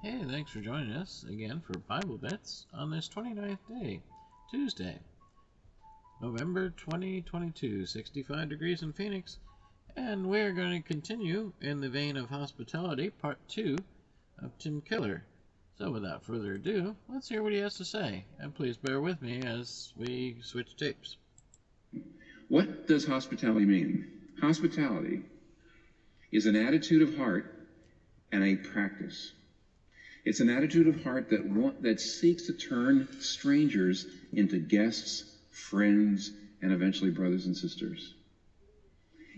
Hey, thanks for joining us again for Bible Bits on this 29th day, Tuesday, November 2022, 65 degrees in Phoenix, and we're going to continue in the vein of hospitality, part 2 of Tim Keller. So without further ado, let's hear what he has to say, and please bear with me as we switch tapes. What does hospitality mean? Hospitality is an attitude of heart and a practice. It's an attitude of heart that seeks to turn strangers into guests, friends, and eventually brothers and sisters.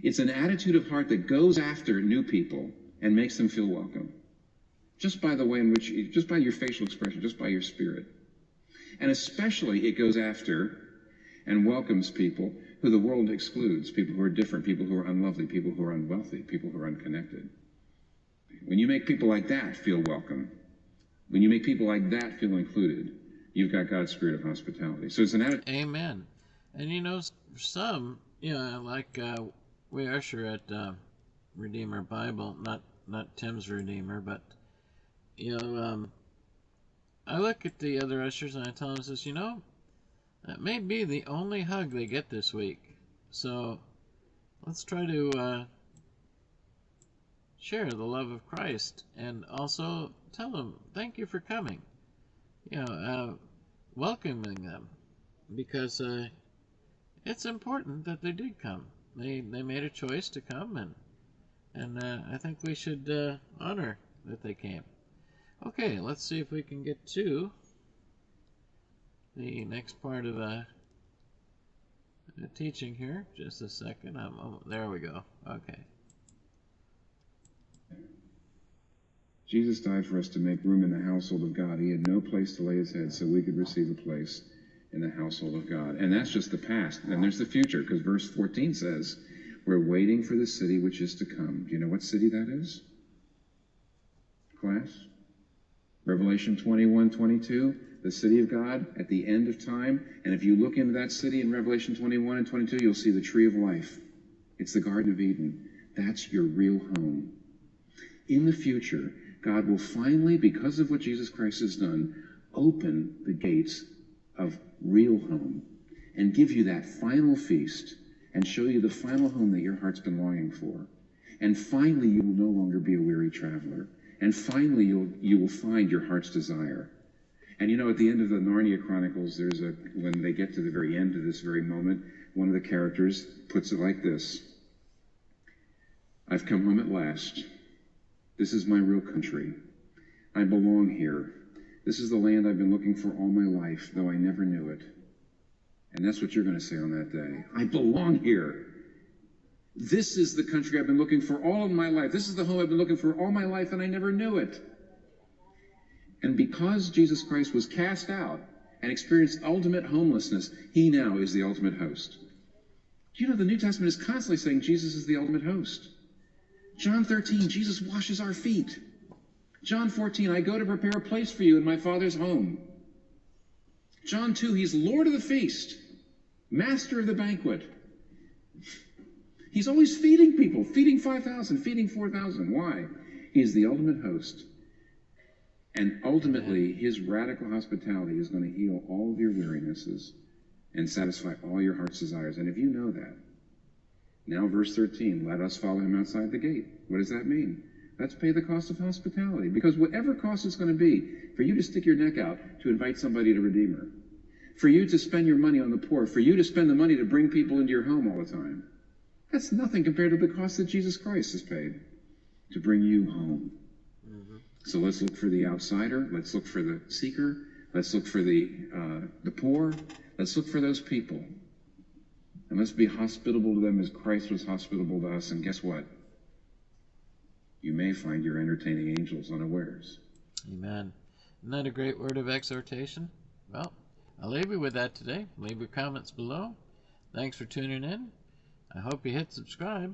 It's an attitude of heart that goes after new people and makes them feel welcome. Just by the way in which, just by your facial expression, just by your spirit. And especially it goes after and welcomes people who the world excludes, people who are different, people who are unlovely, people who are unwealthy, people who are unconnected. When you make people like that feel welcome, when you make people like that feel included, you've got God's spirit of hospitality. So it's an attitude. Amen. And you know, some, like we usher at Redeemer Bible, not Tim's Redeemer, but, I look at the other ushers and I tell them, says, that may be the only hug they get this week. So let's try to share the love of Christ and also tell them thank you for coming. Welcoming them, because it's important that they did come. They made a choice to come, and I think we should honor that they came. Okay, let's see if we can get to the next part of the teaching here. Just a second. There we go. Okay. Jesus died for us to make room in the household of God. He had no place to lay his head, so we could receive a place in the household of God. And that's just the past. And there's the future, because verse 14 says, we're waiting for the city which is to come. Do you know what city that is? Class? Revelation 21:22, the city of God at the end of time. And if you look into that city in Revelation 21 and 22, you'll see the tree of life. It's the Garden of Eden. That's your real home. In the future, God will finally, because of what Jesus Christ has done, open the gates of real home and give you that final feast and show you the final home that your heart's been longing for. And finally, you will no longer be a weary traveler. And finally, you will find your heart's desire. And at the end of the Narnia Chronicles, when they get to the very end of this very moment, one of the characters puts it like this: I've come home at last. This is my real country. I belong here. This is the land I've been looking for all my life, though I never knew it. And that's what you're going to say on that day. I belong here. This is the country I've been looking for all of my life. This is the home I've been looking for all my life, and I never knew it. And because Jesus Christ was cast out and experienced ultimate homelessness, he now is the ultimate host. The New Testament is constantly saying Jesus is the ultimate host. John 13, Jesus washes our feet. John 14, I go to prepare a place for you in my Father's home. John 2, he's Lord of the feast, master of the banquet. He's always feeding people, feeding 5,000, feeding 4,000. Why? He's the ultimate host. And ultimately, his radical hospitality is going to heal all of your wearinesses and satisfy all your heart's desires. And if you know that, now, verse 13, let us follow him outside the gate. What does that mean? Let's pay the cost of hospitality. Because whatever cost it's going to be for you to stick your neck out to invite somebody to Redeemer, for you to spend your money on the poor, for you to spend the money to bring people into your home all the time, that's nothing compared to the cost that Jesus Christ has paid to bring you home. Mm-hmm. So let's look for the outsider. Let's look for the seeker. Let's look for the poor. Let's look for those people. And let's be hospitable to them as Christ was hospitable to us. And guess what? You may find you're entertaining angels unawares. Amen. Isn't that a great word of exhortation? Well, I'll leave you with that today. Leave your comments below. Thanks for tuning in. I hope you hit subscribe,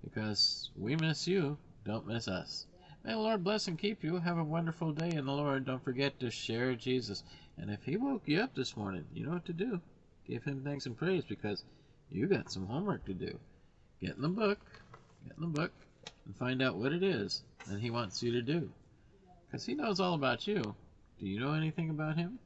because we miss you. Don't miss us. May the Lord bless and keep you. Have a wonderful day in the Lord. Don't forget to share Jesus. And if he woke you up this morning, you know what to do. Give him thanks and praise, because you got some homework to do. Get in the book, and find out what it is that he wants you to do. because he knows all about you. Do you know anything about him?